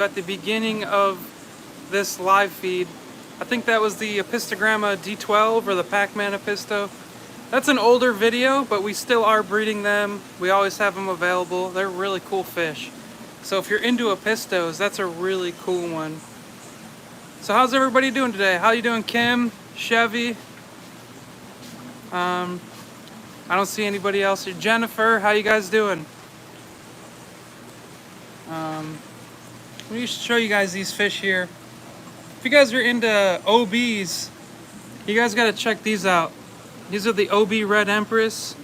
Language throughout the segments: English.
at the beginning of this live feed. I think that was the Apistogramma D12 or the Pac-Man Apisto. That's an older video, but we still are breeding them. We always have them available. They're really cool fish. So if you're into Apistos, that's a really cool one. So how's everybody doing today? How you doing, Kim, Chevy? I don't see anybody else here. Jennifer, how you guys doing? Let me show you guys these fish here. If you guys are into OBs, you guys gotta check these out. These are the OB Red Empress.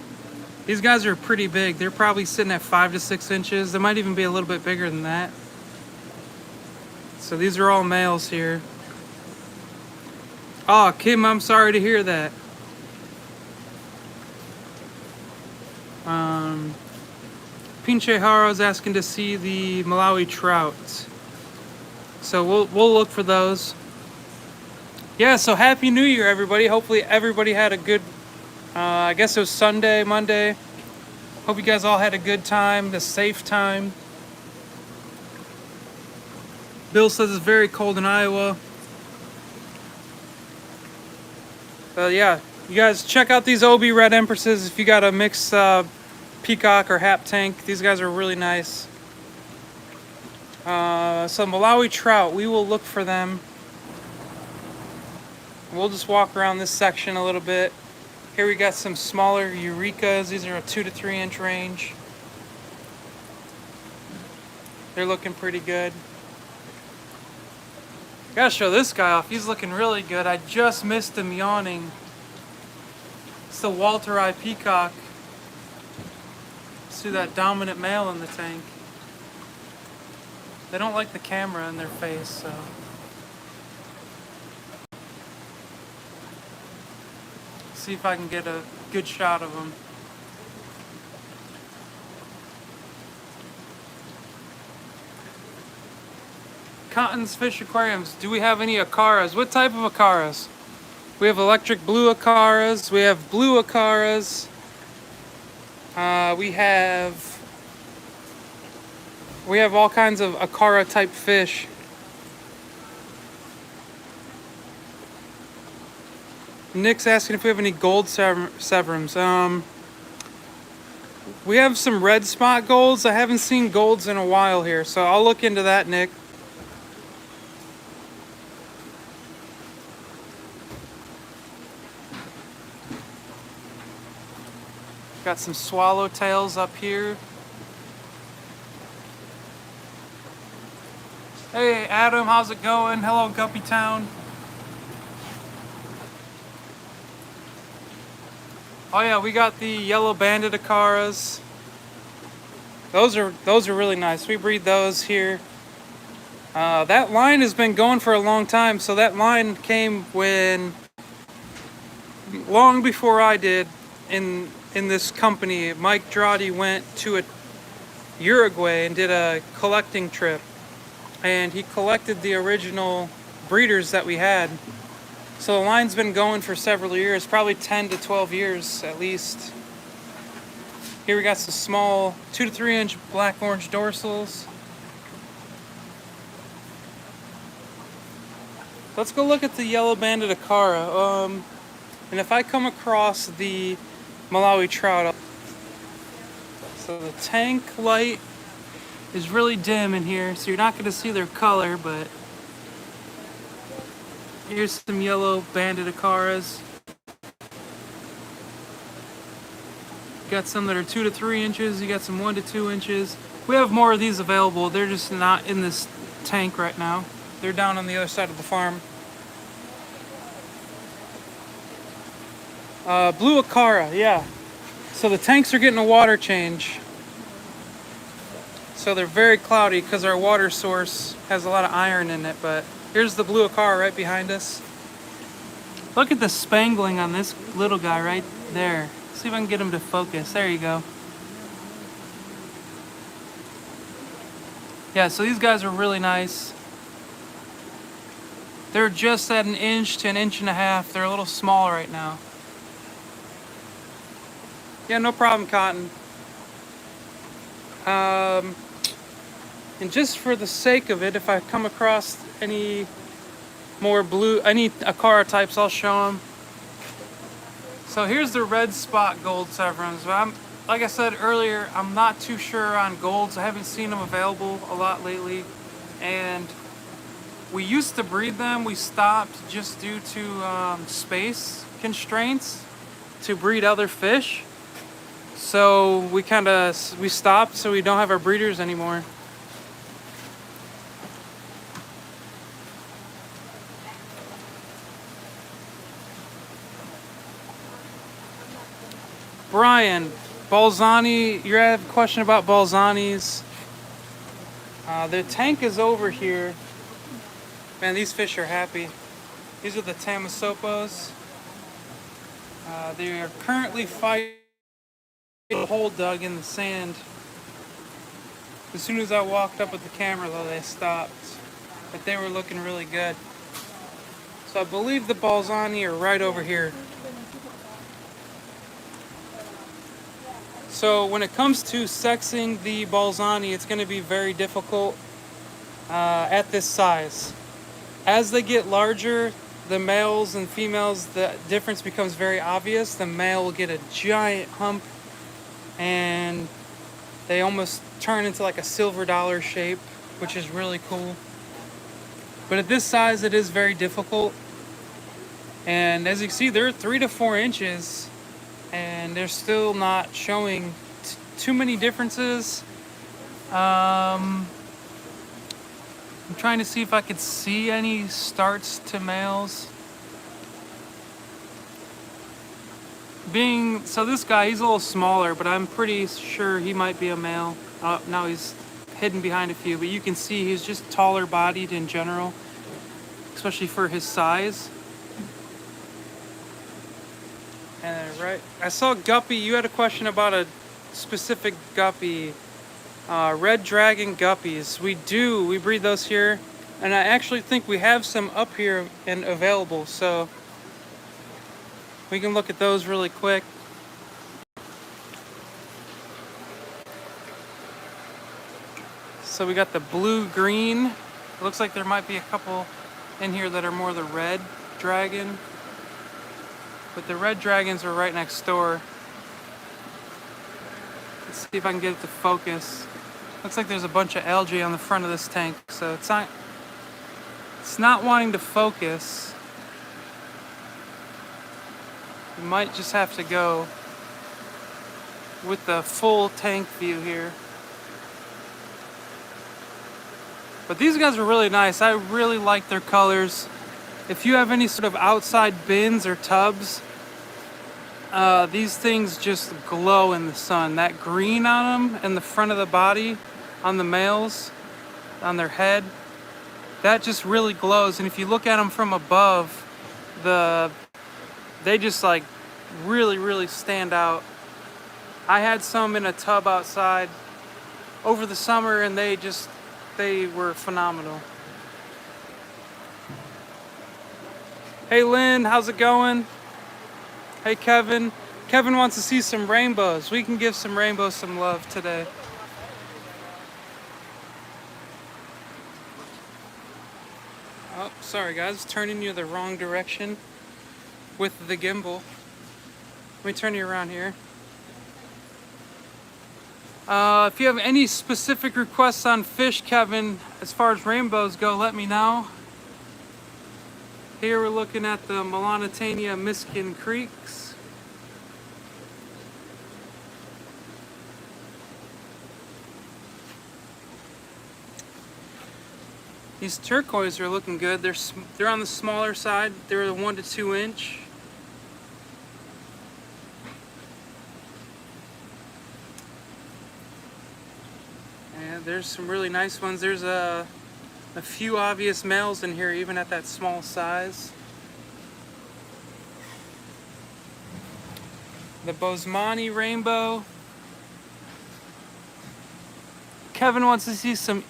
These guys are pretty big. They're probably sitting at 5 to 6 inches. They might even be a little bit bigger than that. So these are all males here. Oh, Kim, I'm sorry to hear that. Pinche Haro's asking to see the Malawi trout. So we'll look for those. Yeah, so Happy New Year, everybody. Hopefully everybody had a good, I guess it was Sunday, Monday. Hope you guys all had a good time, a safe time. Bill says it's very cold in Iowa. Yeah, you guys check out these OB Red Empresses if you got a mixed peacock or hap tank. These guys are really nice. So Malawi trout, we will look for them. We'll just walk around this section a little bit. Here we got some smaller Eurekas. These are a 2 to 3 inch range. They're looking pretty good. Gotta show this guy off. He's looking really good. I just missed him yawning. It's the Walterey Peacock. See that dominant male in the tank. They don't like the camera in their face, so. See if I can get a good shot of them. Cotton's Fish Aquariums. Do we have any acaras? What type of acaras? We have electric blue acaras. We have blue acaras. We have all kinds of acara type fish. Nick's asking if we have any gold severums. We have some red spot golds. I haven't seen golds in a while here, so I'll look into that, Nick. Got some swallowtails up here. Hey Adam, how's it going? Hello Guppy Town. Oh yeah, we got the yellow banded acaras. Those are really nice. We breed those here. That line has been going for a long time. So that line came long before I did in this company. Mike Drawdy went to Uruguay and did a collecting trip, and he collected the original breeders that we had. So the line's been going for several years, probably 10 to 12 years at least. Here we got some small 2 to 3 inch black orange dorsals. Let's go look at the yellow banded acara. And if I come across the Malawi trout. So the tank light is really dim in here, so you're not going to see their color, but here's some yellow banded acaras. You got some that are 2 to 3 inches, you got some 1 to 2 inches. We have more of these available, they're just not in this tank right now. They're down on the other side of the farm. Blue acara, yeah. So the tanks are getting a water change. So they're very cloudy because our water source has a lot of iron in it, but here's the blue acara right behind us. Look at the spangling on this little guy right there. See if I can get him to focus. There you go. Yeah, so these guys are really nice. They're just at 1 inch to 1.5 inches. They're a little small right now. Yeah, no problem, Cotton. And just for the sake of it, if I come across any acara types, I'll show them. So here's the red spot gold severums. But like I said earlier, I'm not too sure on golds. I haven't seen them available a lot lately. And we used to breed them. We stopped just due to space constraints to breed other fish. So we stopped, so we don't have our breeders anymore. Brian, Balzani, you have a question about Balzanis. The tank is over here. Man, these fish are happy. These are the Tamasopos. They are currently fighting a hole dug in the sand. As soon as I walked up with the camera, though, they stopped. But they were looking really good. So I believe the Balzani are right over here. So when it comes to sexing the Balzani, it's going to be very difficult at this size. As they get larger, the males and females, the difference becomes very obvious. The male will get a giant hump and they almost turn into like a silver dollar shape, which is really cool. But at this size, it is very difficult. And as you can see, they're 3 to 4 inches and they're still not showing too many differences. I'm trying to see if I could see any starts to males. So this guy, he's a little smaller, but I'm pretty sure he might be a male. Now he's hidden behind a few, but you can see he's just taller bodied in general, especially for his size. Right, I saw guppy. You had a question about a specific guppy. Red dragon guppies. We breed those here, and I actually think we have some up here and available, so we can look at those really quick. So we got the blue-green. It looks like there might be a couple in here that are more the red dragon. But the red dragons are right next door. Let's see if I can get it to focus. Looks like there's a bunch of algae on the front of this tank, so it's not wanting to focus. You might just have to go with the full tank view here. But these guys are really nice. I really like their colors. If you have any sort of outside bins or tubs, these things just glow in the sun. That green on them and the front of the body on the males, on their head, that just really glows. And if you look at them from above, they just like really stand out. I had some in a tub outside over the summer and they were phenomenal. Hey Lynn, how's it going? Hey Kevin. Kevin wants to see some rainbows. We can give some rainbows some love today. Oh, sorry guys, turning you the wrong direction with the gimbal. Let me turn you around here. If you have any specific requests on fish, Kevin, as far as rainbows go, let me know. Here we're looking at the Melanitania Miskin Creeks. These turquoise are looking good. They're on the smaller side. They're the 1 to 2 inch. And there's some really nice ones. There's a few obvious males in here, even at that small size. The Bosman Rainbow. Kevin wants to see some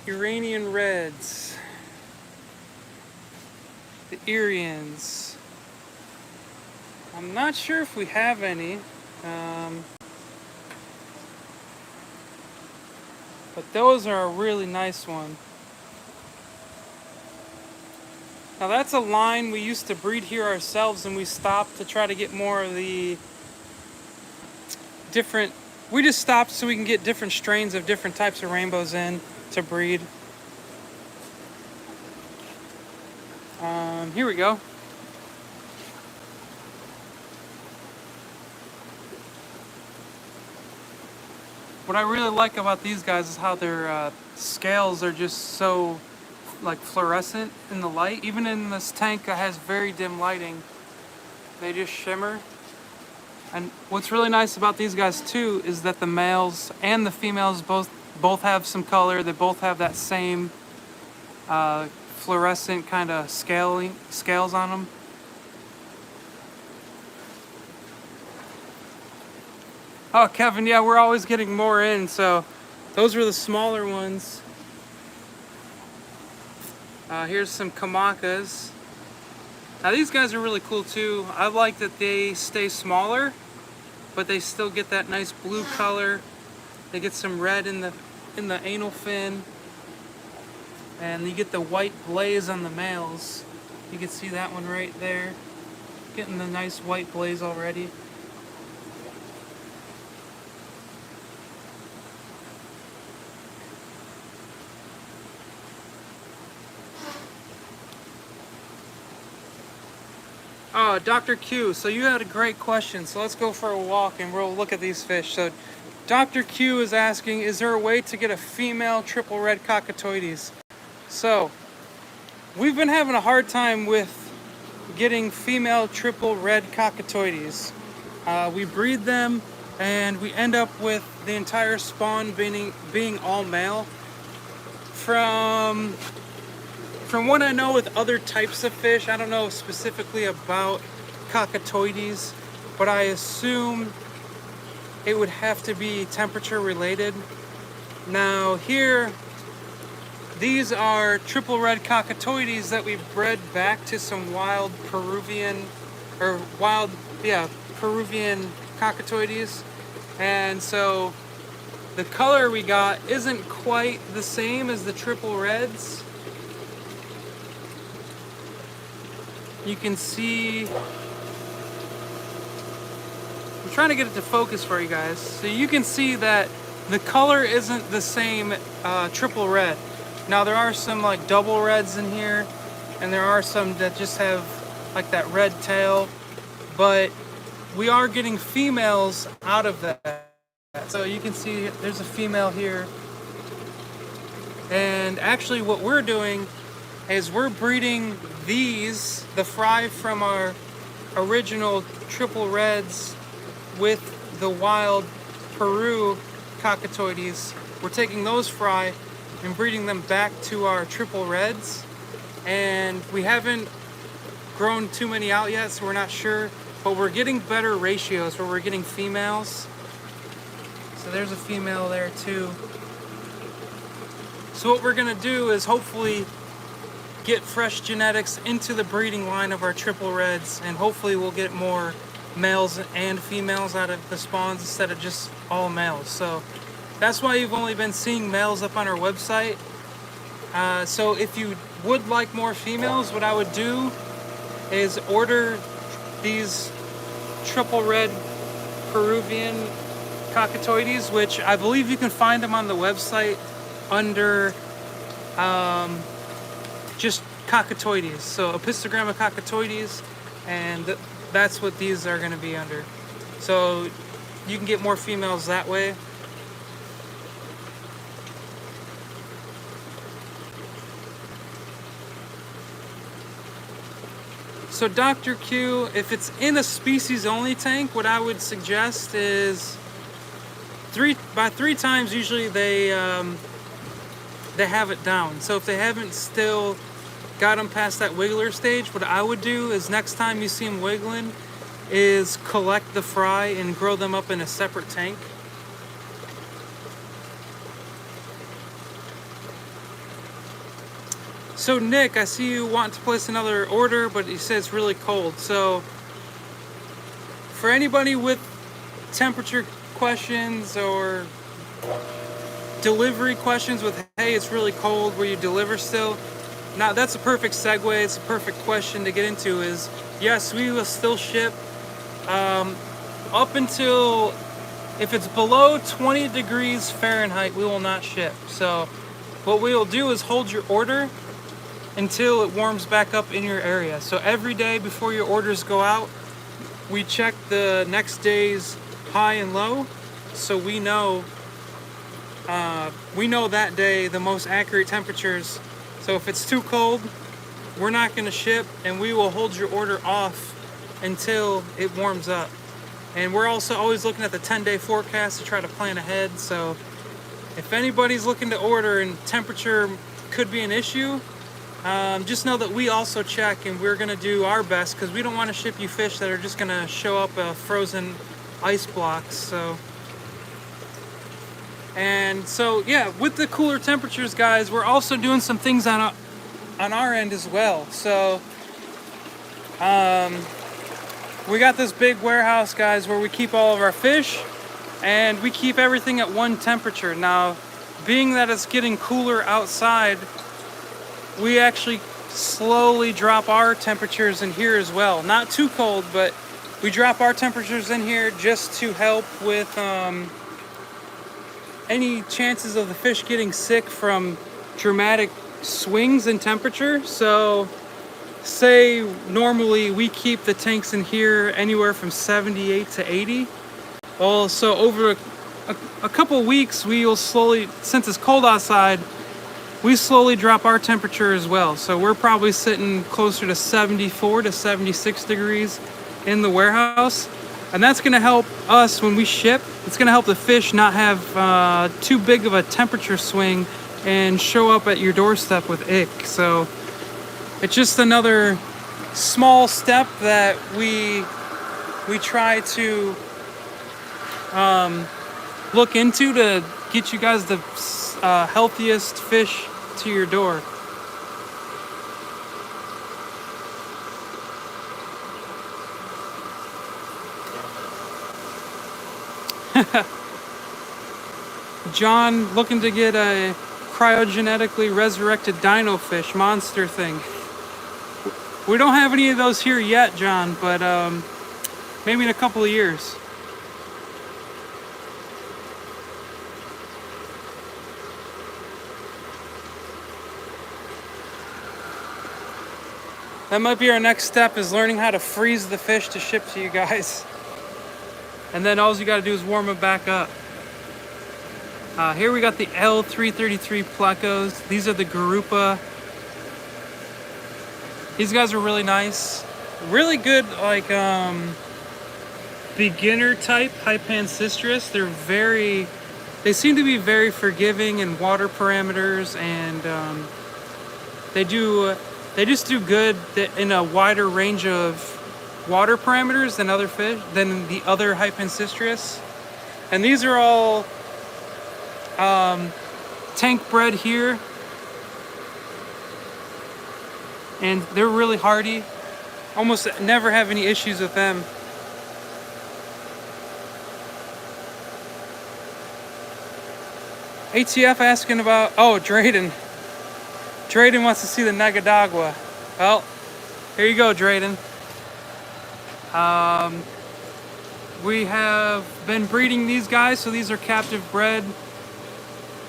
Iranian reds. The Irians. I'm not sure if we have any. But those are a really nice one. Now that's a line we used to breed here ourselves, and we stopped to try to get more of the different... We just stopped so we can get different strains of different types of rainbows in to breed. Here we go. What I really like about these guys is how their scales are just so like fluorescent in the light. Even in this tank that has very dim lighting, they just shimmer. And what's really nice about these guys too is that the males and the females both have some color. They both have that same fluorescent kind of scales on them. Oh, Kevin, yeah, we're always getting more in, so those were the smaller ones. Here's some Kamakas. Now these guys are really cool too. I like that they stay smaller, but they still get that nice blue color. They get some red in the anal fin, and you get the white blaze on the males. You can see that one right there, getting the nice white blaze already. Oh, Dr. Q, so you had a great question, so let's go for a walk and we'll look at these fish. So Dr. Q is asking, is there a way to get a female triple red cockatoides? So we've been having a hard time with getting female triple red cockatoides. We breed them and we end up with the entire spawn being all male. From what I know with other types of fish, I don't know specifically about cockatoides, but I assume it would have to be temperature related. Now here, these are triple red cockatoides that we've bred back to some wild Peruvian cockatoides. And so the color we got isn't quite the same as the triple reds. You can see, I'm trying to get it to focus for you guys. So you can see that the color isn't the same triple red. Now there are some like double reds in here, and there are some that just have like that red tail, but we are getting females out of that. So you can see there's a female here. And actually what we're doing is we're breeding the fry from our original triple reds with the wild Peru cockatoides. We're taking those fry and breeding them back to our triple reds. And we haven't grown too many out yet, so we're not sure, but we're getting better ratios where we're getting females. So there's a female there too. So what we're gonna do is hopefully get fresh genetics into the breeding line of our triple reds, and hopefully we'll get more males and females out of the spawns instead of just all males. So that's why you've only been seeing males up on our website. So if you would like more females, what I would do is order these triple red Peruvian cockatoides, which I believe you can find them on the website under just cockatoides. So Epistogramma cockatoides, and that's what these are going to be under. So you can get more females that way. So Dr. Q, if it's in a species only tank, what I would suggest is by three times usually they have it down. So if they haven't still got them past that wiggler stage, what I would do is next time you see them wiggling is collect the fry and grow them up in a separate tank. So Nick, I see you want to place another order, but you said it's really cold. So for anybody with temperature questions or delivery questions with, hey, it's really cold, will you deliver still? Now that's a perfect segue, it's a perfect question to get into is, yes, we will still ship up until, if it's below 20 degrees Fahrenheit, we will not ship. So what we will do is hold your order until it warms back up in your area. So every day before your orders go out, we check the next day's high and low, so we know that day the most accurate temperatures. So if it's too cold, we're not going to ship, and we will hold your order off until it warms up. And we're also always looking at the 10-day forecast to try to plan ahead. So if anybody's looking to order and temperature could be an issue, just know that we also check, and we're going to do our best, because we don't want to ship you fish that are just going to show up frozen ice blocks. So yeah, with the cooler temperatures, guys, we're also doing some things on our end as well. So we got this big warehouse, guys, where we keep all of our fish, and we keep everything at one temperature. Now, being that it's getting cooler outside, we actually slowly drop our temperatures in here as well. Not too cold, but we drop our temperatures in here just to help with any chances of the fish getting sick from dramatic swings in temperature. So say normally we keep the tanks in here anywhere from 78 to 80. Well, so over a couple weeks, we will slowly, since it's cold outside, we slowly drop our temperature as well. So we're probably sitting closer to 74 to 76 degrees in the warehouse. And that's gonna help us when we ship. It's gonna help the fish not have too big of a temperature swing and show up at your doorstep with ick. So it's just another small step that we try to look into to get you guys the healthiest fish to your door. John looking to get a cryogenetically resurrected dino fish monster thing. We don't have any of those here yet, John, but maybe in a couple of years. That might be our next step, is learning how to freeze the fish to ship to you guys. And then all you gotta do is warm them back up. Here we got the L333 Plecos. These are the Garupa. These guys are really nice. Really good, like, beginner type Hypancistrus. They seem to be very forgiving in water parameters, and they just do good in a wider range of water parameters than the other Hypancistrus. And these are all tank bred here, and they're really hardy. Almost never have any issues with them. ATF asking about, oh, Drayden wants to see the Negadagua. Well, here you go, Drayden. We have been breeding these guys, so these are captive bred.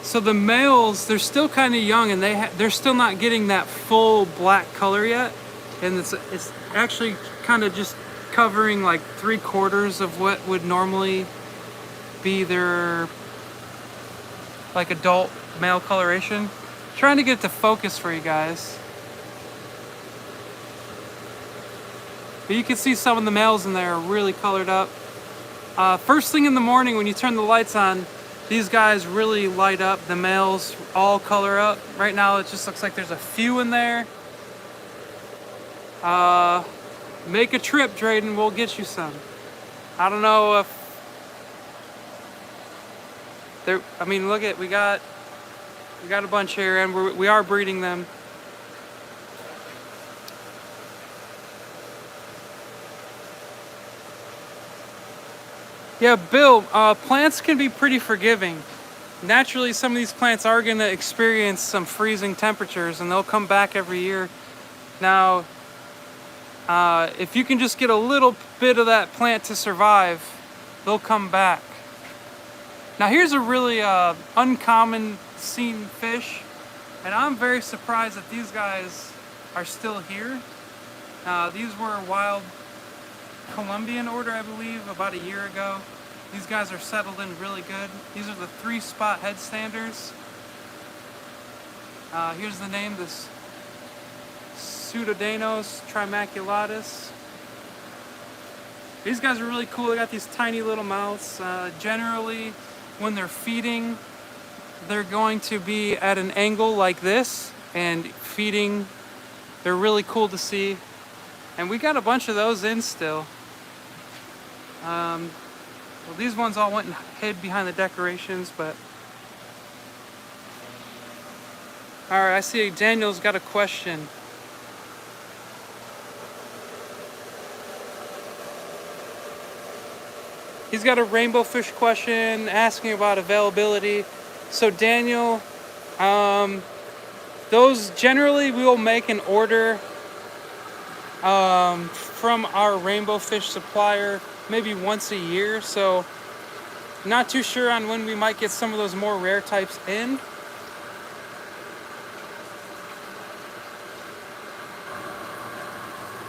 So the males, they're still kind of young, and they're still not getting that full black color yet, and it's actually kind of just covering like 3/4 of what would normally be their like adult male coloration. Trying to get it to focus for you guys. But you can see some of the males in there are really colored up. First thing in the morning when you turn the lights on, these guys really light up. The males all color up. Right now it just looks like there's a few in there. Make a trip, Drayden, we'll get you some. I don't know if there, I mean, look at, we got a bunch here, and we are breeding them. Yeah, Bill, plants can be pretty forgiving. naturally some of these plants are going to experience some freezing temperatures, and they'll come back every year. Now, if you can just get a little bit of that plant to survive, they'll come back. Now here's a really uncommon seen fish, and I'm very surprised that these guys are still here. These were a wild Colombian order, I believe, about a year ago. These guys are settled in really good. These are the 3-spot headstanders. Here's the name, this Pseudodanos trimaculatus. These guys are really cool. They got these tiny little mouths. Generally, when they're feeding, they're going to be at an angle like this and feeding. They're really cool to see. And we got a bunch of those in still. Well, these ones all went and hid behind the decorations, but... Alright, I see Daniel's got a question. He's got a rainbow fish question asking about availability. So Daniel, those generally we will make an order from our rainbow fish supplier maybe once a year. So not too sure on when we might get some of those more rare types in.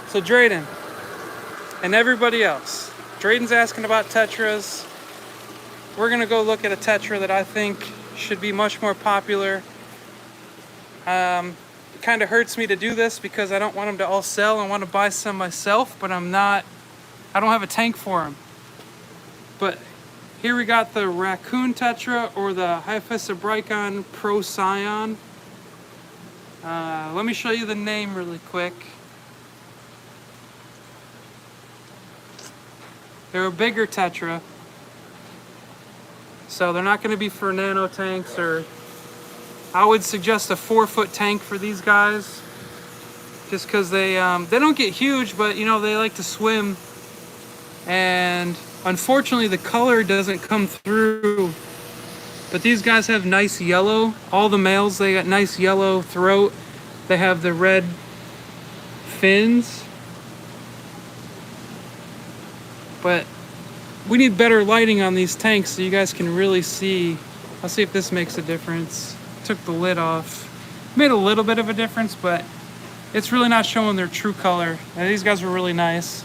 So Drayden and everybody else, Drayden's asking about Tetras. We're gonna go look at a Tetra that I think should be much more popular. It kind of hurts me to do this because I don't want them to all sell. I want to buy some myself, but I don't have a tank for them. But here we got the Raccoon Tetra, or the Hyphesabricon Procyon. Let me show you the name really quick. They're a bigger Tetra, so they're not going to be for nano tanks, or I would suggest a 4-foot tank for these guys, just because they don't get huge, but you know, they like to swim, and unfortunately the color doesn't come through. But these guys have nice yellow. All the males, they got nice yellow throat. They have the red fins. But we need better lighting on these tanks so you guys can really see. I'll see if this makes a difference. Took the lid off. Made a little bit of a difference, but it's really not showing their true color. Now, these guys were really nice.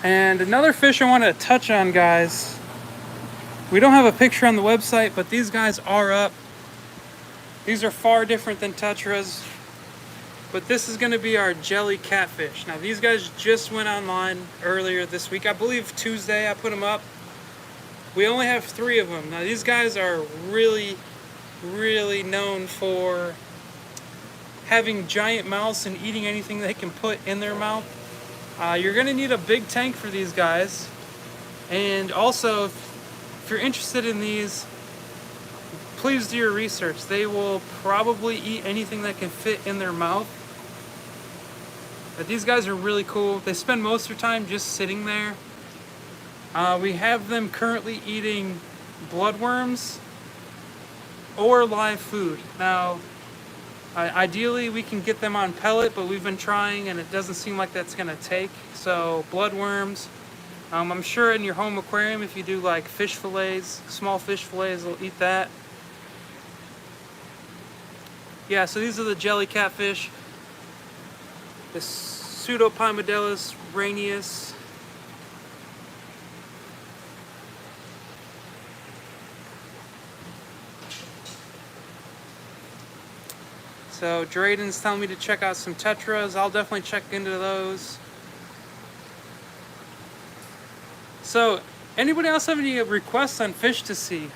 And another fish I wanted to touch on, guys. We don't have a picture on the website, but these guys are up. These are far different than Tetras. But this is going to be our jelly catfish. Now these guys just went online earlier this week. I believe Tuesday I put them up. We only have 3 of them. Now these guys are really, really known for having giant mouths and eating anything they can put in their mouth. You're going to need a big tank for these guys. And also, if you're interested in these, please do your research. They will probably eat anything that can fit in their mouth. But these guys are really cool. They spend most of their time just sitting there. We have them currently eating bloodworms or live food. Now, ideally we can get them on pellet, but we've been trying and it doesn't seem like that's gonna take. So bloodworms, I'm sure in your home aquarium, if you do like fish fillets, small fish fillets, they'll eat that. Yeah, so these are the jelly catfish. The Pseudopymodelus ranius. So Drayden's telling me to check out some Tetras. I'll definitely check into those. So, anybody else have any requests on fish to see?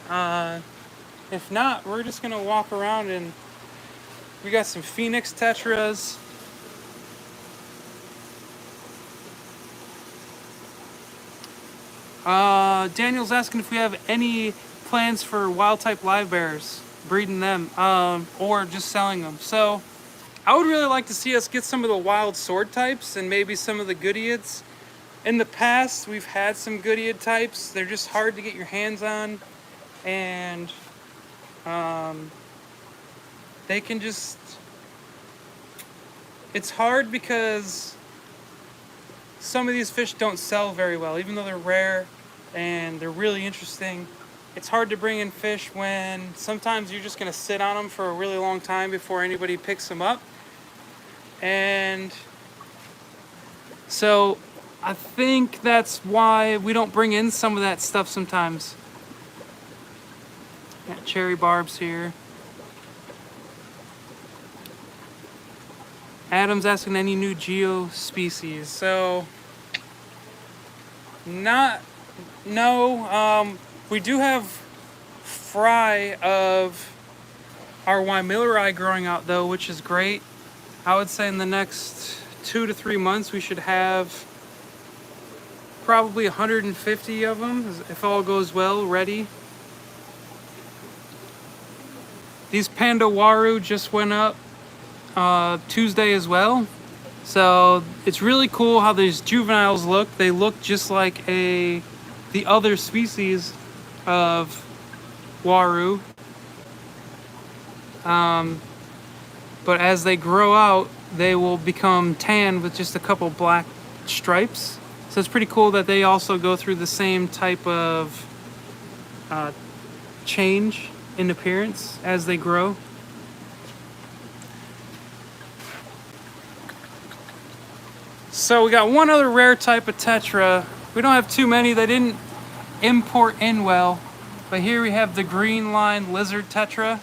If not, we're just gonna walk around and we got some Phoenix Tetras. Daniel's asking if we have any plans for wild type live bears, breeding them, or just selling them. So I would really like to see us get some of the wild sword types and maybe some of the goodeids. In the past, we've had some Goodyear types. They're just hard to get your hands on, and they can just... It's hard because some of these fish don't sell very well, even though they're rare and they're really interesting. It's hard to bring in fish when sometimes you're just going to sit on them for a really long time before anybody picks them up. And so I think that's why we don't bring in some of that stuff sometimes. Got cherry barbs here. Adam's asking any new geo species. So, no. We do have fry of our Waimelari growing out though, which is great. I would say in the next 2 to 3 months we should have probably 150 of them, if all goes well, ready. These Panda Waru just went up Tuesday as well. So it's really cool how these juveniles look. They look just like the other species of Waru. But as they grow out, they will become tan with just a couple black stripes. So it's pretty cool that they also go through the same type of change in appearance as they grow. So we got one other rare type of Tetra. We don't have too many. They didn't import in well. But here we have the green line lizard Tetra.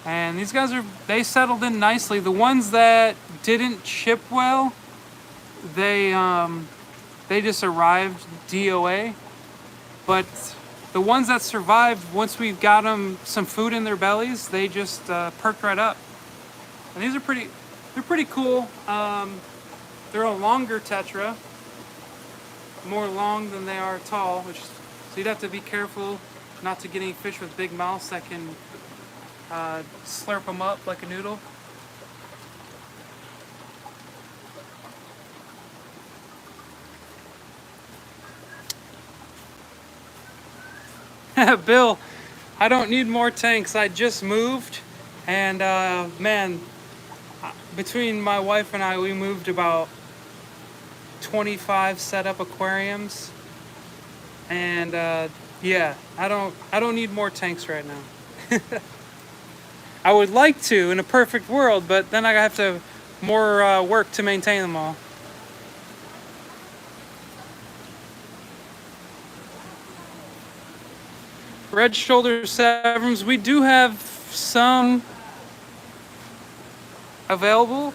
And these guys they settled in nicely. The ones that didn't ship well, they just arrived DOA. But the ones that survived, once we've got them some food in their bellies, they just perked right up. And these are they're pretty cool. They're a longer Tetra, more long than they are tall, so you'd have to be careful not to get any fish with big mouths that can slurp them up like a noodle. Bill, I don't need more tanks. I just moved, and man, between my wife and I, we moved about 25 setup aquariums, and yeah, I don't need more tanks right now. I would like to in a perfect world, but then I have to more work to maintain them all. Redshoulder Severums, we do have some available.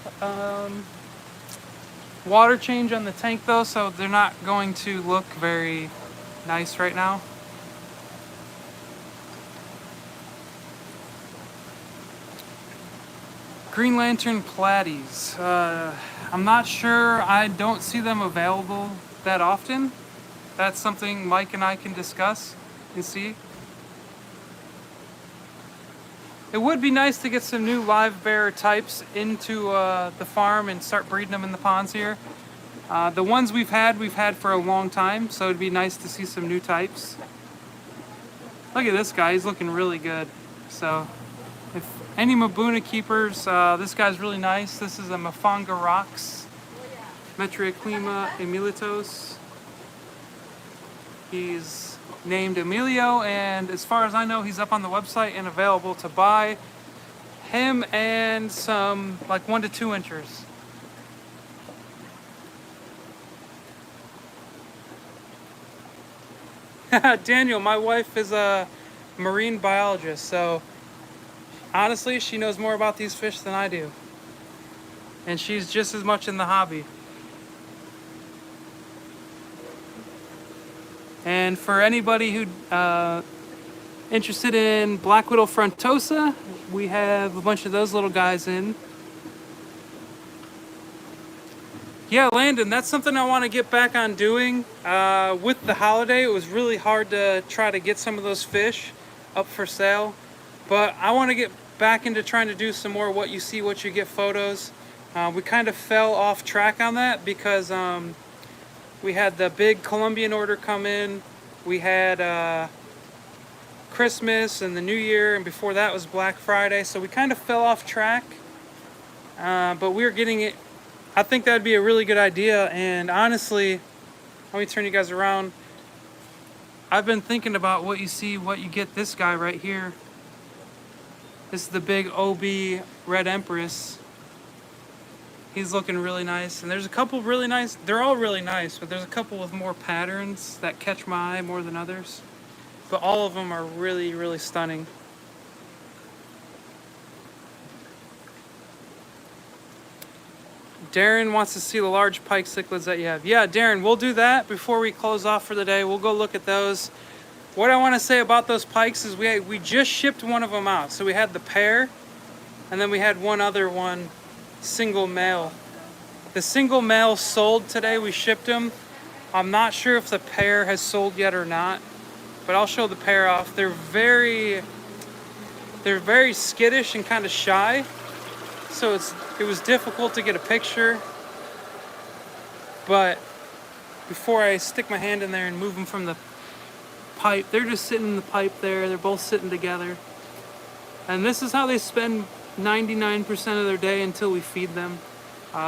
Water change on the tank though, so they're not going to look very nice right now. Green Lantern Platies. I'm not sure. I don't see them available that often. That's something Mike and I can discuss and see. It would be nice to get some new live bear types into the farm and start breeding them in the ponds here. The ones we've had for a long time, so it'd be nice to see some new types. Look at this guy, he's looking really good. So, if any Mabuna keepers, this guy's really nice. This is a Mafanga Rocks, Metriaclima emilitos. He's named Emilio, and as far as I know, he's up on the website and available to buy. Him and some like 1 to 2 inchers. Daniel, my wife is a marine biologist, so honestly, she knows more about these fish than I do. And she's just as much in the hobby. And for anybody who interested in Black Widow frontosa, we have a bunch of those little guys in. Yeah, Landon, that's something I want to get back on doing. With the holiday, it was really hard to try to get some of those fish up for sale. But I want to get back into trying to do some more what you see, what you get photos. We kind of fell off track on that because we had the big Colombian order come in. We had Christmas and the New Year, and before that was Black Friday, so we kind of fell off track. But we're getting it. I think that'd be a really good idea, and honestly, let me turn you guys around. I've been thinking about what you get this guy right here. This is the big OB Red Empress. He's looking really nice, and there's a couple really nice. They're all really nice, but there's a couple with more patterns that catch my eye more than others. But all of them are really, really stunning. Darren wants to see the large pike cichlids that you have. Yeah, Darren, we'll do that before we close off for the day. We'll go look at those. What I want to say about those pikes is we just shipped one of them out. So we had the pair, and then we had one other one, single male. The single male sold today. We shipped them. I'm not sure if the pair has sold yet or not, but I'll show the pair off. They're very skittish and kind of shy. So it was difficult to get a picture, but before I stick my hand in there and move them from the pipe, they're just sitting in the pipe there. They're both sitting together, and this is how they spend 99% of their day until we feed them.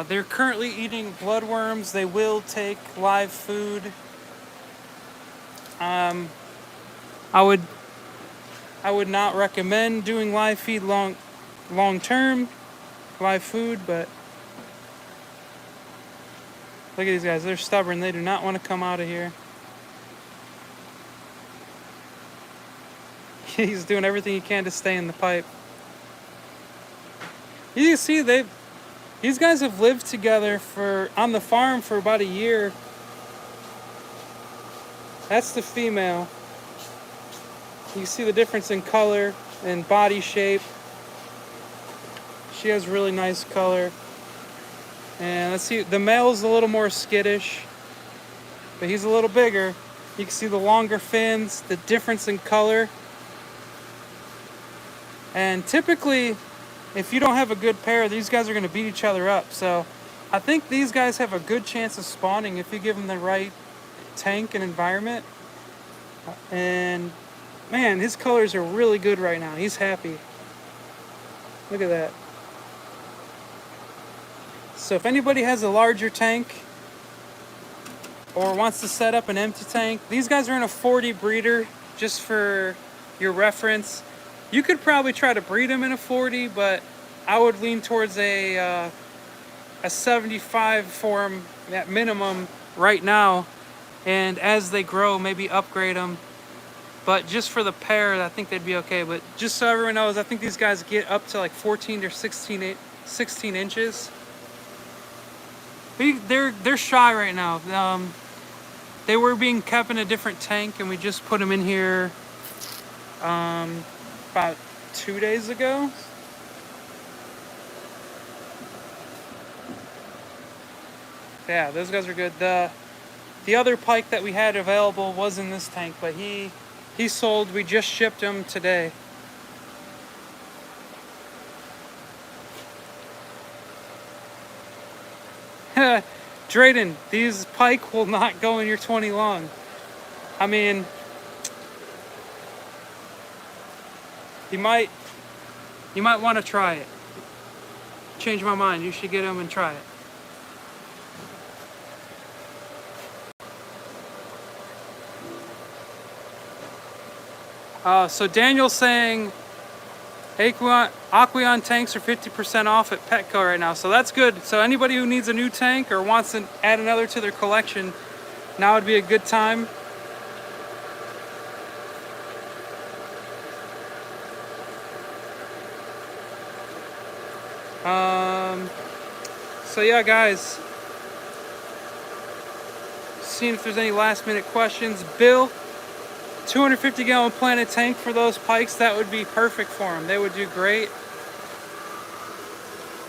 They're currently eating bloodworms. They will take live food. I would not recommend doing live feed long term. Live food, but look at these guys. They're stubborn. They do not want to come out of here. He's doing everything he can to stay in the pipe. You can see these guys have lived together on the farm for about a year. That's the female. You can see the difference in color and body shape. She has really nice color. And let's see, the male's a little more skittish, but he's a little bigger. You can see the longer fins, the difference in color. And typically, if you don't have a good pair, these guys are going to beat each other up. So I think these guys have a good chance of spawning if you give them the right tank and environment. And man, his colors are really good right now. He's happy. Look at that. So if anybody has a larger tank or wants to set up an empty tank, these guys are in a 40 breeder, just for your reference. You could probably try to breed them in a 40, but I would lean towards a 75 for them at minimum right now, and as they grow, maybe upgrade them. But just for the pair, I think they'd be okay. But just so everyone knows, I think these guys get up to like 14 or 16 inches. They're shy right now. They were being kept in a different tank, and we just put them in here about 2 days ago. Yeah, those guys are good. The other pike that we had available was in this tank, but he sold. We just shipped him today. Drayden, these pike will not go in your 20 long. I mean, you might want to try it. Change my mind. You should get them and try it. So Daniel's saying Aqueon tanks are 50% off at Petco right now, so that's good. So anybody who needs a new tank or wants to add another to their collection, now would be a good time. So yeah, guys, seeing if there's any last minute questions. Bill, 250 gallon Planet tank for those pikes, that would be perfect for them. They would do great.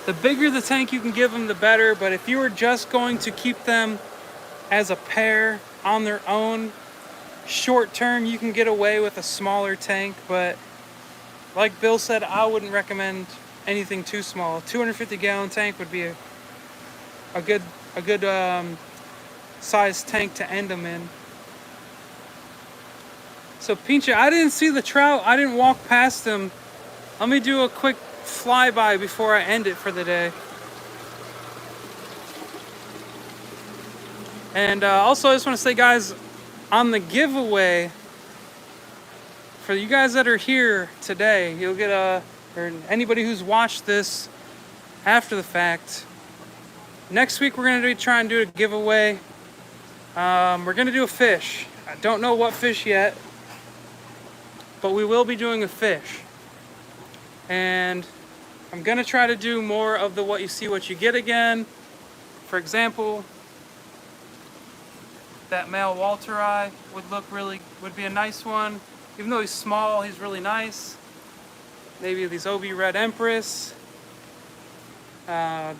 The bigger the tank you can give them, the better. But if you were just going to keep them as a pair on their own, short term, you can get away with a smaller tank. But like Bill said, I wouldn't recommend anything too small. 250-gallon tank would be a good size tank to end them in. So Pincha, I didn't see the trout. I didn't walk past them. Let me do a quick flyby before I end it for the day. And also, I just want to say, guys, on the giveaway, for you guys that are here today, you'll get or anybody who's watched this after the fact, next week we're going to try and do a giveaway. We're going to do a fish. I don't know what fish yet, but we will be doing a fish. And I'm going to try to do more of the what you see, what you get again. For example, that male Walterey would be a nice one. Even though he's small, he's really nice. Maybe these OB Red Empress. But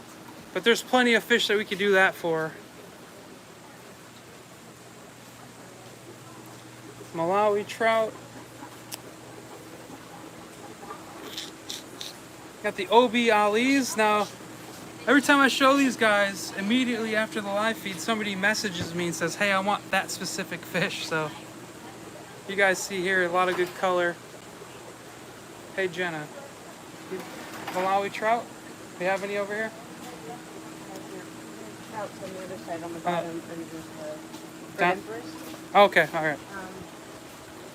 there's plenty of fish that we could do that for. Malawi trout. Got the OB Alis. Now, every time I show these guys, immediately after the live feed, somebody messages me and says, hey, I want that specific fish. So, you guys see here, a lot of good color. Hey, Jenna. Malawi trout? Do you have any over here? Trout's on the other side on the bottom, and there's the Red Empress. Okay, alright.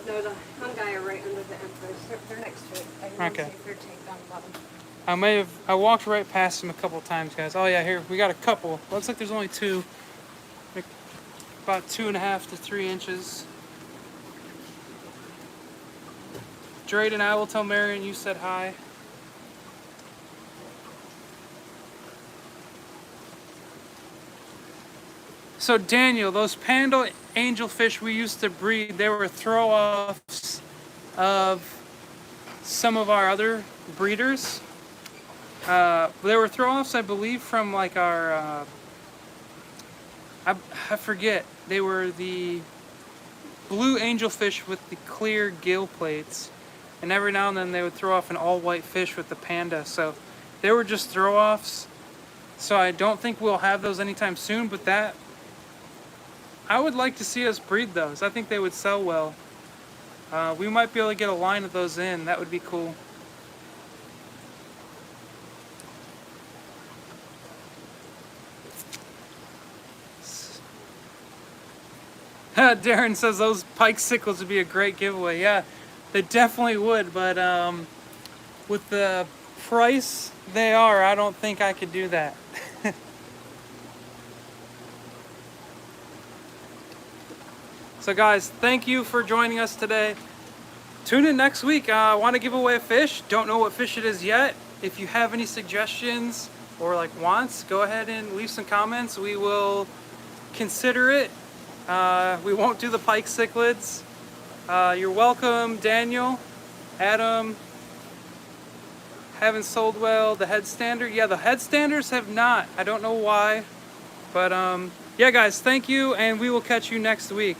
No, the fungi are right under the Empress. They're next to it. I didn't see if they're tanked on the bottom. I walked right past them a couple times, guys. Oh yeah, here, we got a couple. Looks like there's only two. Like about 2.5 to 3 inches. Drayden, I will tell Marion you said hi. So Daniel, those Panda angelfish we used to breed, they were throw-offs of some of our other breeders. They were throw-offs, I believe, from like our, I forget. They were the blue angelfish with the clear gill plates. And every now and then they would throw off an all-white fish with the Panda. So they were just throw-offs. So I don't think we'll have those anytime soon, but that, I would like to see us breed those. I think they would sell well. We might be able to get a line of those in. That would be cool. Darren says those pike cichlids would be a great giveaway. Yeah, they definitely would, but with the price they are, I don't think I could do that. So guys, thank you for joining us today. Tune in next week. I want to give away a fish. Don't know what fish it is yet. If you have any suggestions or like wants, go ahead and leave some comments. We will consider it. We won't do the pike cichlids. You're welcome, Daniel, Adam. Haven't sold well. The headstander. Yeah, the headstanders have not. I don't know why. But yeah, guys, thank you, and we will catch you next week.